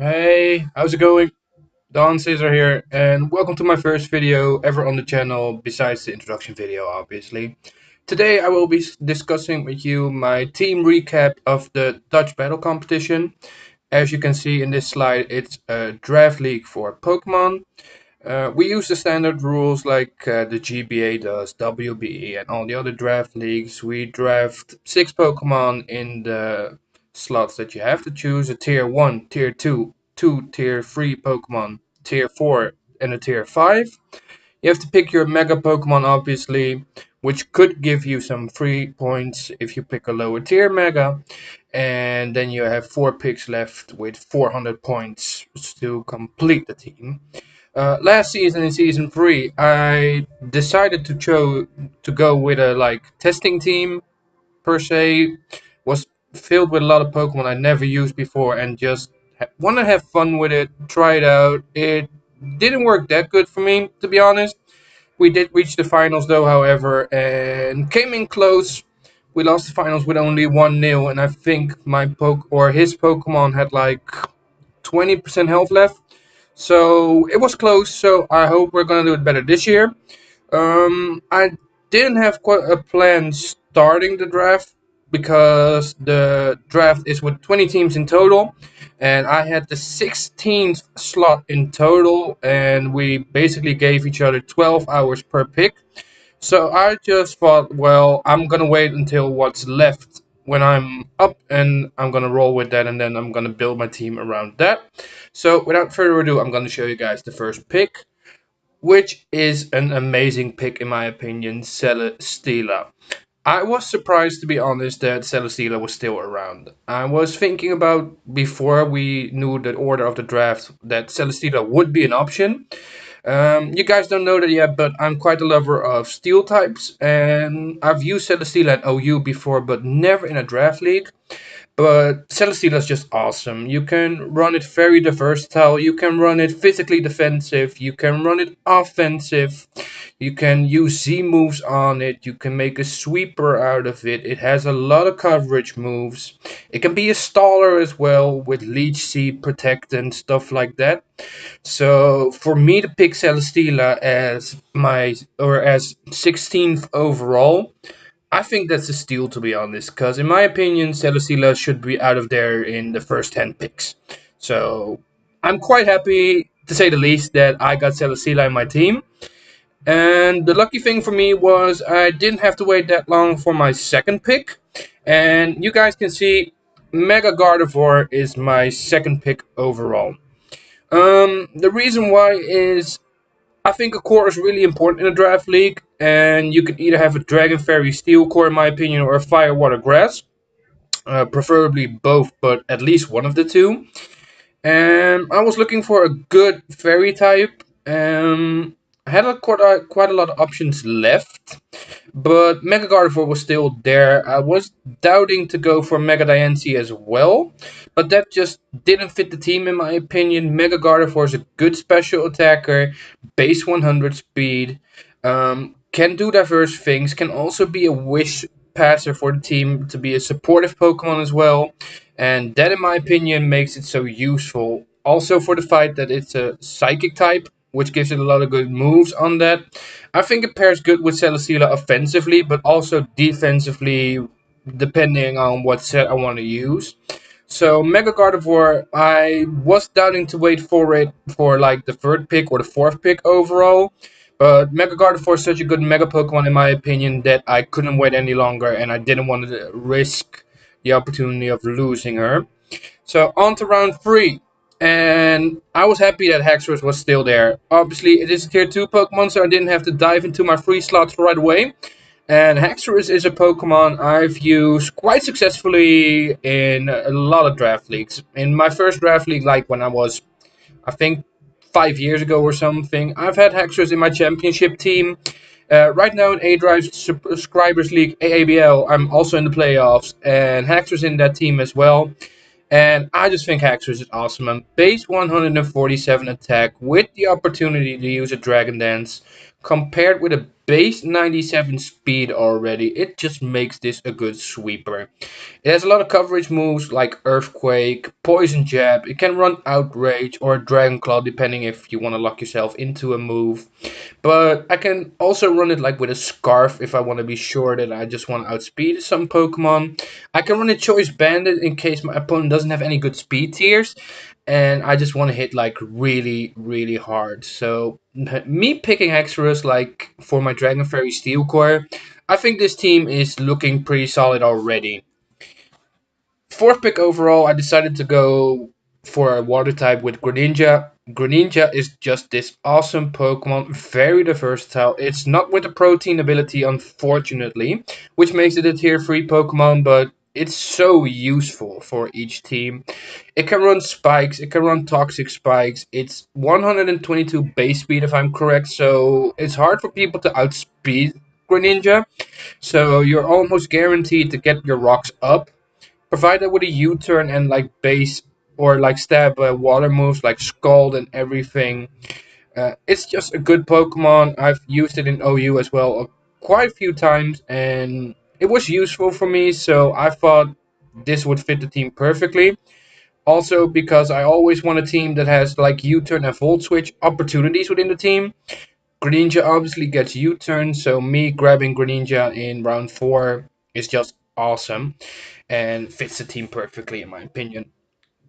Hey, how's it going? DonScizor here, and welcome to my first video ever on the channel, besides the introduction video, obviously. Today I will be discussing with you my team recap of the Dutch Battle Competition. As you can see in this slide, it's a draft league for Pokemon. We use the standard rules like the GBA does, WBE, and all the other draft leagues. We draft 6 Pokemon in the slots that you have to choose: a tier 1, tier 2, 2 tier 3 Pokemon, tier 4, and a tier 5. You have to pick your Mega Pokemon, obviously, which could give you some free points if you pick a lower tier Mega. And then you have 4 picks left with 400 points to complete the team. Last season in season 3, I decided to go with a testing team per se. Was filled with a lot of Pokemon I never used before and just want to have fun with it, try it out. It didn't work that good for me, to be honest. We did reach the finals though, however, and came in close. We lost the finals with only 1-0, and I think his Pokemon had like 20% health left. So it was close. So I hope we're gonna do it better this year. I didn't have quite a plan starting the draft because the draft is with 20 teams in total, and I had the 16th slot in total, and we basically gave each other 12 hours per pick. So I just thought, well, I'm gonna wait until what's left when I'm up, and I'm gonna roll with that, and then I'm gonna build my team around that. So without further ado, I'm gonna show you guys the first pick, which is an amazing pick in my opinion, Celesteela. I was surprised, to be honest, that Celesteela was still around. I was thinking about, before we knew the order of the draft, that Celesteela would be an option. You guys don't know that yet, but I'm quite a lover of steel types, and I've used Celesteela and OU before, but never in a draft league. But Celesteela is just awesome. You can run it very versatile. You can run it physically defensive. You can run it offensive. You can use Z moves on it. You can make a sweeper out of it. It has a lot of coverage moves. It can be a staller as well with Leech Seed, Protect, and stuff like that. So for me to pick Celesteela as 16th overall, I think that's a steal, to be honest, because in my opinion, Celesteela should be out of there in the first 10 picks. So I'm quite happy, to say the least, that I got Celesteela in my team. And the lucky thing for me was I didn't have to wait that long for my second pick. And you guys can see Mega Gardevoir is my second pick overall. The reason why is I think a core is really important in a draft league, and you can either have a Dragon Fairy Steel core, in my opinion, or a Fire Water Grass. Preferably both, but at least one of the two. And I was looking for a good fairy type. I had quite a lot of options left, but Mega Gardevoir was still there. I was doubting to go for Mega Diancie as well, but that just didn't fit the team in my opinion. Mega Gardevoir is a good special attacker, base 100 speed, can do diverse things, can also be a wish passer for the team to be a supportive Pokemon as well, and that in my opinion makes it so useful. Also for the fact that it's a psychic type, which gives it a lot of good moves on that. I think it pairs good with Celesteela offensively, but also defensively, depending on what set I want to use. So Mega Gardevoir, I was doubting to wait for it for like the third pick or the fourth pick overall. But Mega Gardevoir is such a good Mega Pokemon in my opinion that I couldn't wait any longer, and I didn't want to risk the opportunity of losing her. So on to round 3. And I was happy that Haxorus was still there. Obviously, it is a tier 2 Pokemon, so I didn't have to dive into my free slots right away. And Haxorus is a Pokemon I've used quite successfully in a lot of draft leagues. In my first draft league, like when I was, I think, 5 years ago or something, I've had Haxorus in my championship team. Right now in A-Drive Subscribers League, AABL, I'm also in the playoffs, and Haxorus in that team as well. And I just think Haxorus is awesome. And base 147 attack with the opportunity to use a Dragon Dance compared with a base 97 speed already, it just makes this a good sweeper. It has a lot of coverage moves like Earthquake, Poison Jab, it can run Outrage or Dragon Claw depending if you want to lock yourself into a move. But I can also run it like with a Scarf if I want to be sure that I just want to outspeed some Pokemon. I can run a Choice Bandit in case my opponent doesn't have any good speed tiers and I just want to hit like really, really hard. So me picking Hexerus like for my Dragon Fairy Steel Core, I think this team is looking pretty solid already. Fourth pick overall, I decided to go for a water type with Greninja. Greninja is just this awesome Pokemon, very versatile. It's not with the protein ability, unfortunately, which makes it a tier 3 Pokemon, but it's so useful for each team. It can run spikes, it can run toxic spikes. It's 122 base speed, if I'm correct, so it's hard for people to outspeed Greninja. So you're almost guaranteed to get your rocks up provided with a U-turn and like base or like stab water moves like Scald and everything. It's just a good Pokemon. I've used it in OU as well quite a few times and it was useful for me, so I thought this would fit the team perfectly. Also because I always want a team that has like U-turn and Volt Switch opportunities within the team. Greninja obviously gets U-turn, so me grabbing Greninja in round 4 is just awesome and fits the team perfectly in my opinion.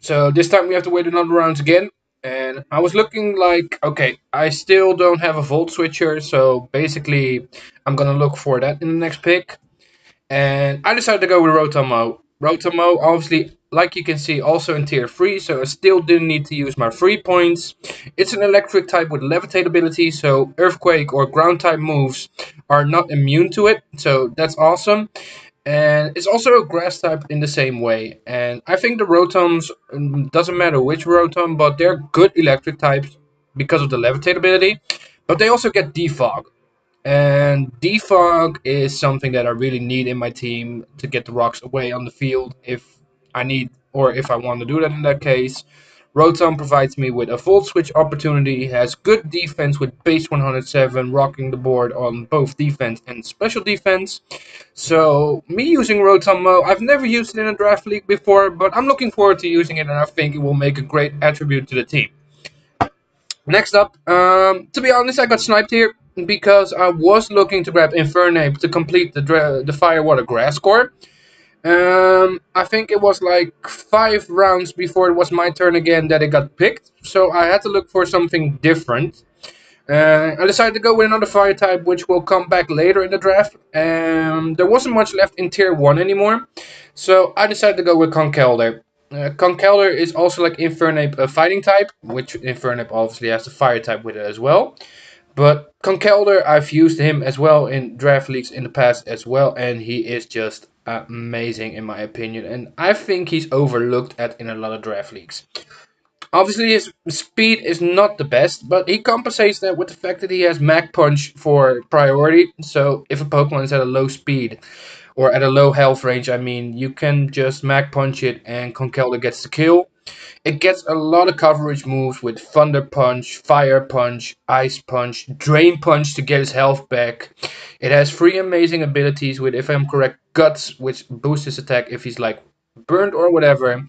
So this time we have to wait another round again. And I was looking like, okay, I still don't have a Volt Switcher, so basically I'm gonna look for that in the next pick. And I decided to go with Rotomo. Rotomo, obviously, like you can see, also in tier 3, so I still didn't need to use my 3 points. It's an electric type with levitate ability, so Earthquake or ground type moves are not immune to it, so that's awesome. And it's also a grass type in the same way. And I think the Rotoms, doesn't matter which Rotom, but they're good electric types because of the levitate ability. But they also get defog. And defog is something that I really need in my team to get the rocks away on the field if I need or if I want to do that in that case. Rotom provides me with a Volt Switch opportunity, has good defense with base 107, rocking the board on both defense and special defense. So, me using Rotom, I've never used it in a draft league before, but I'm looking forward to using it and I think it will make a great attribute to the team. Next up, to be honest, I got sniped here because I was looking to grab Infernape to complete the Fire Water Grass core. I think it was like 5 rounds before it was my turn again that it got picked, so I had to look for something different. I decided to go with another fire type, which will come back later in the draft. There wasn't much left in tier 1 anymore, so I decided to go with Conkeldurr. Conkeldurr is also like Infernape, a fighting type, which Infernape obviously has the fire type with it as well. But Conkeldurr, I've used him as well in draft leagues in the past as well, and he is just amazing in my opinion. And I think he's overlooked at in a lot of draft leagues. Obviously, his speed is not the best, but he compensates that with the fact that he has Mach Punch for priority. So if a Pokemon is at a low speed or at a low health range, I mean, you can just Mach Punch it and Conkeldurr gets the kill. It gets a lot of coverage moves with Thunder Punch, Fire Punch, Ice Punch, Drain Punch to get his health back. It has 3 amazing abilities with, if I'm correct, Guts, which boosts his attack if he's like burned or whatever.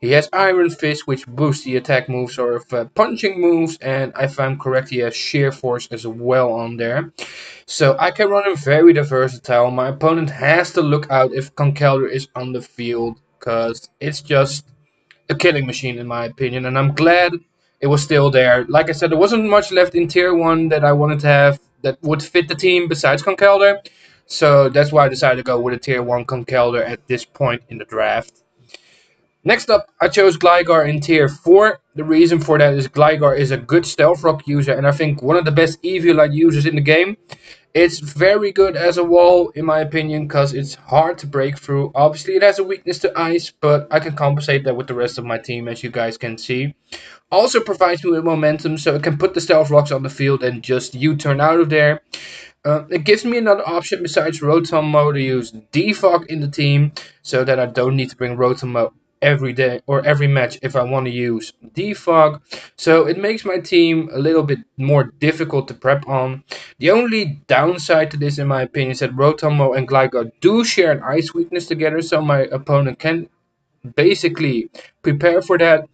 He has Iron Fist, which boosts the attack moves or punching moves, and if I'm correct, he has Sheer Force as well on there. So I can run him very versatile. My opponent has to look out if Conkeldurr is on the field, because it's just a killing machine in my opinion, and I'm glad it was still there. Like I said, there wasn't much left in tier 1 that I wanted to have that would fit the team besides Conkeldurr. So that's why I decided to go with a tier 1 Conkeldurr at this point in the draft. Next up, I chose Gligar in tier 4. The reason for that is Gligar is a good Stealth Rock user and I think one of the best Eviolite users in the game. It's very good as a wall in my opinion because it's hard to break through. Obviously it has a weakness to ice, but I can compensate that with the rest of my team as you guys can see. Also provides me with momentum so it can put the Stealth Rocks on the field and just U-turn out of there. It gives me another option besides Rotom Mo to use Defog in the team so that I don't need to bring Rotom Mo every day or every match if I want to use defog. So it makes my team a little bit more difficult to prep on. The only downside to this, in my opinion, is that Rotomo and Gligar do share an ice weakness together, so my opponent can basically prepare for that.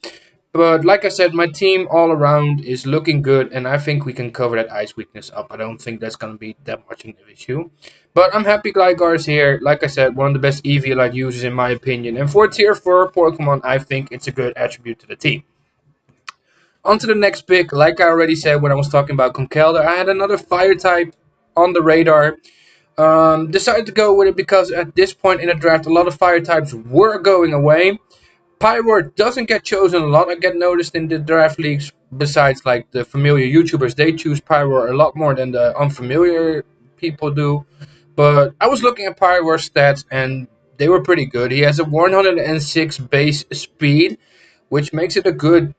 But like I said, my team all around is looking good, and I think we can cover that ice weakness up. I don't think that's going to be that much an issue. But I'm happy Gligar is here. Like I said, one of the best Eviolite users in my opinion. And for tier 4 Pokemon, I think it's a good attribute to the team. On to the next pick. Like I already said when I was talking about Conkeldurr, I had another fire type on the radar. Decided to go with it because at this point in the draft, a lot of fire types were going away. Pyroar doesn't get chosen a lot. I get noticed in the draft leagues. Besides, like the familiar YouTubers, they choose Pyroar a lot more than the unfamiliar people do. But I was looking at Pyroar's stats and they were pretty good. He has a 106 base speed, which makes it a good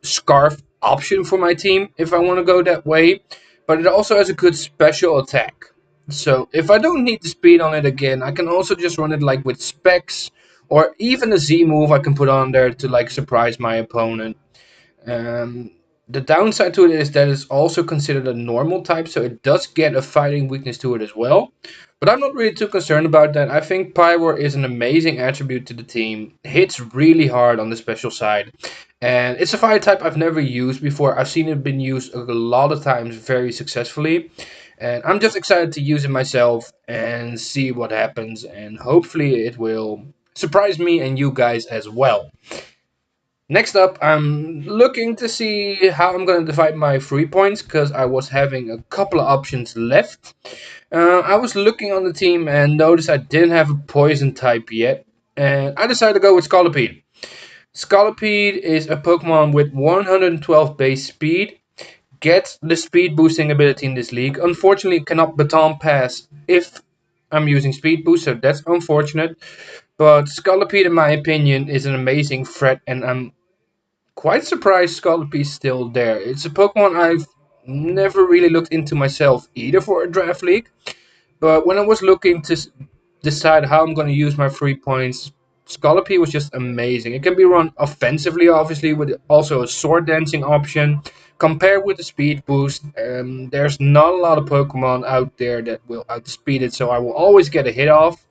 Scarf option for my team if I want to go that way. But it also has a good special attack. So if I don't need the speed on it again, I can also just run it like with specs or even a Z move I can put on there to like surprise my opponent. Um, the downside to it is that it's also considered a normal type, so it does get a fighting weakness to it as well. But I'm not really too concerned about that. I think Pyroar is an amazing attribute to the team. Hits really hard on the special side. And it's a fire type I've never used before. I've seen it been used a lot of times very successfully. And I'm just excited to use it myself and see what happens. And hopefully it will surprise me and you guys as well. Next up, I'm looking to see how I'm going to divide my free points because I was having a couple of options left. I was looking on the team and noticed I didn't have a poison type yet. And I decided to go with Scolipede. Scolipede is a Pokemon with 112 base speed. Gets the speed boosting ability in this league. Unfortunately, it cannot baton pass if I'm using speed boost, so that's unfortunate. But Scolipede, in my opinion, is an amazing threat, and I'm quite surprised Scolipede is still there. It's a Pokemon I've never really looked into myself either for a draft league. But when I was looking to decide how I'm going to use my 3 points, Scolipede was just amazing. It can be run offensively, obviously, with also a sword dancing option. Compared with the speed boost, there's not a lot of Pokemon out there that will outspeed it, so I will always get a hit off.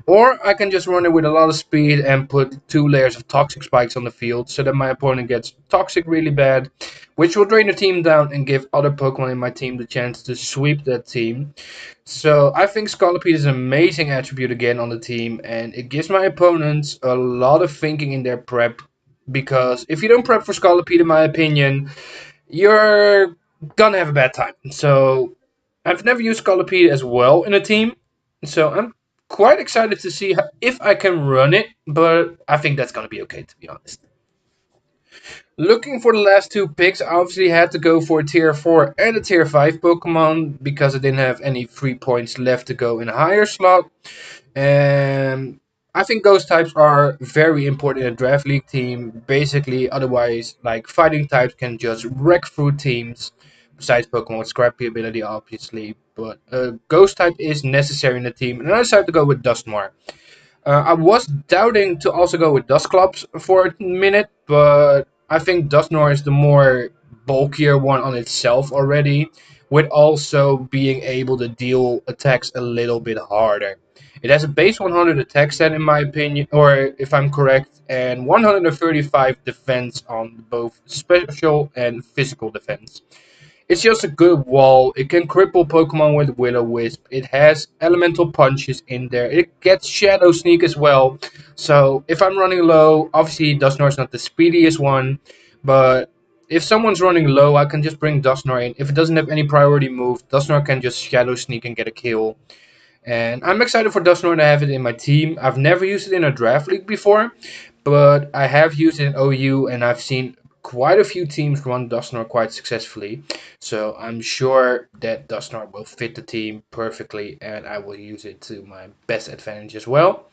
Or I can just run it with a lot of speed and put 2 layers of toxic spikes on the field so that my opponent gets toxic really bad, which will drain the team down and give other Pokemon in my team the chance to sweep that team. So I think Scolipede is an amazing attribute again on the team, and it gives my opponents a lot of thinking in their prep. Because if you don't prep for Scolipede, in my opinion, you're gonna have a bad time. So I've never used Scolipede as well in a team, so I'm quite excited to see if I can run it, but I think that's gonna be okay, to be honest. Looking for the last two picks, I obviously had to go for a tier 4 and a tier 5 Pokemon because I didn't have any free points left to go in a higher slot. And I think ghost types are very important in a draft league team. Basically, otherwise, like fighting types can just wreck through teams. Besides Pokemon with scrappy ability, obviously. But ghost type is necessary in the team. And I decided to go with Dusknoir. I was doubting to also go with Dusclops for a minute, but I think Dusknoir is the more bulkier one on itself already, with also being able to deal attacks a little bit harder. It has a base 100 attack stat in my opinion, or if I'm correct, and 135 defense on both special and physical defense. It's just a good wall. It can cripple Pokemon with Will-O-Wisp. It has elemental punches in there. It gets Shadow Sneak as well. So if I'm running low, obviously Dusknoir is not the speediest one, but if someone's running low, I can just bring Dusknoir in. If it doesn't have any priority move, Dusknoir can just Shadow Sneak and get a kill. And I'm excited for Dusknoir to have it in my team. I've never used it in a draft league before, but I have used it in OU, and I've seen quite a few teams run Dusknoir quite successfully. So I'm sure that Dusknoir will fit the team perfectly, and I will use it to my best advantage as well.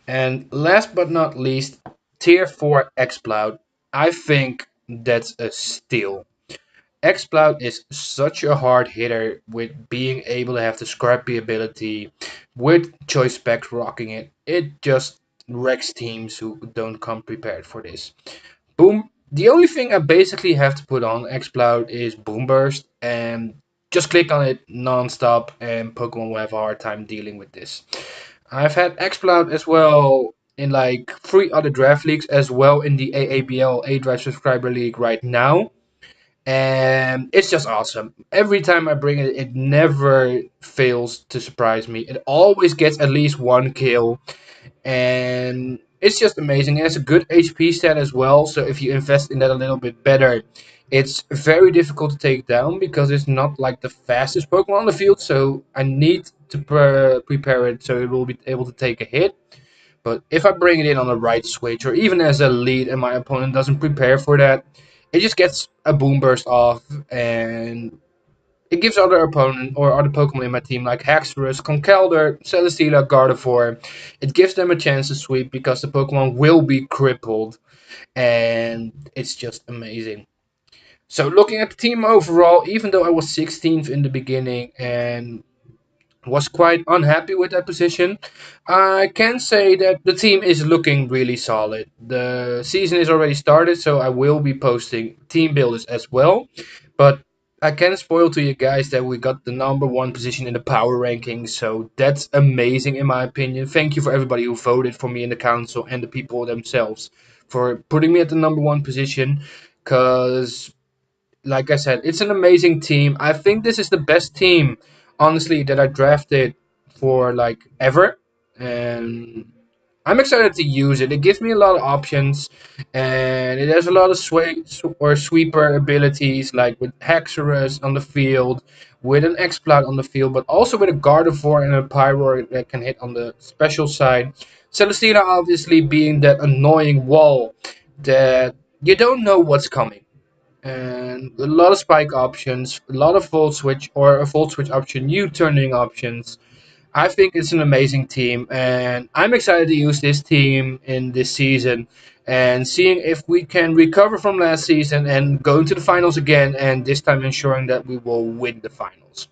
And last but not least, Tier 4 Exploud. I think that's a steal. Exploud is such a hard hitter with being able to have the scrappy ability with choice specs rocking it. It just Rex teams who don't come prepared for this. Boom. The only thing I basically have to put on Xcloud is Boom Burst, and just click on it non-stop, and Pokemon will have a hard time dealing with this. I've had Xcloud as well in like 3 other draft leagues, as well in the AABL A Drive Subscriber League right now. And it's just awesome. Every time I bring it, it never fails to surprise me. It always gets at least 1 kill, and it's just amazing. It has a good HP stat as well, so if you invest in that a little bit better, it's very difficult to take down because it's not like the fastest Pokemon on the field, so I need to prepare it so it will be able to take a hit. But if I bring it in on the right switch or even as a lead and my opponent doesn't prepare for that, it just gets a boom burst off, and it gives other opponent or other Pokemon in my team like Haxorus, Conkeldurr, Celesteela, Gardevoir, it gives them a chance to sweep because the Pokemon will be crippled, and it's just amazing. So looking at the team overall, even though I was 16th in the beginning and was quite unhappy with that position, I can say that the team is looking really solid. The season is already started, so I will be posting team builders as well. But I can spoil to you guys that we got the #1 position in the power rankings, so that's amazing in my opinion. Thank you for everybody who voted for me in the council and the people themselves for putting me at the #1 position, because like I said, it's an amazing team. I think this is the best team, honestly, that I drafted for like ever. And I'm excited to use it. It gives me a lot of options, and it has a lot of sweeper abilities, like with Haxorus on the field, with an X-Cloud on the field, but also with a Gardevoir and a Pyroar that can hit on the special side. Celestina obviously being that annoying wall that you don't know what's coming, and a lot of spike options, a lot of volt switch or a volt switch option, U-turning options. I think it's an amazing team, and I'm excited to use this team in this season and seeing if we can recover from last season and go into the finals again, and this time ensuring that we will win the finals.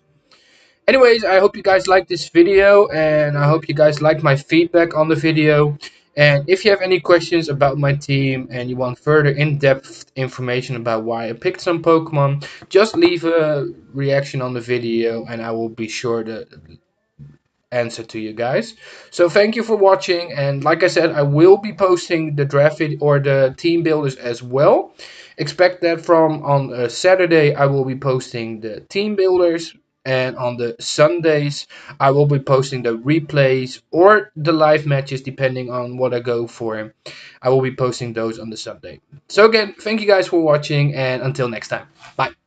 Anyways, I hope you guys like this video, and I hope you guys like my feedback on the video. And if you have any questions about my team and you want further in-depth information about why I picked some Pokemon, just leave a reaction on the video and I will be sure to answer to you guys. So thank you for watching, and like I said, I will be posting the draft or the team builders as well. Expect that from on a Saturday I will be posting the team builders, and on the Sundays I will be posting the replays or the live matches depending on what I go for. I will be posting those on the Sunday. So again, thank you guys for watching, and until next time, bye.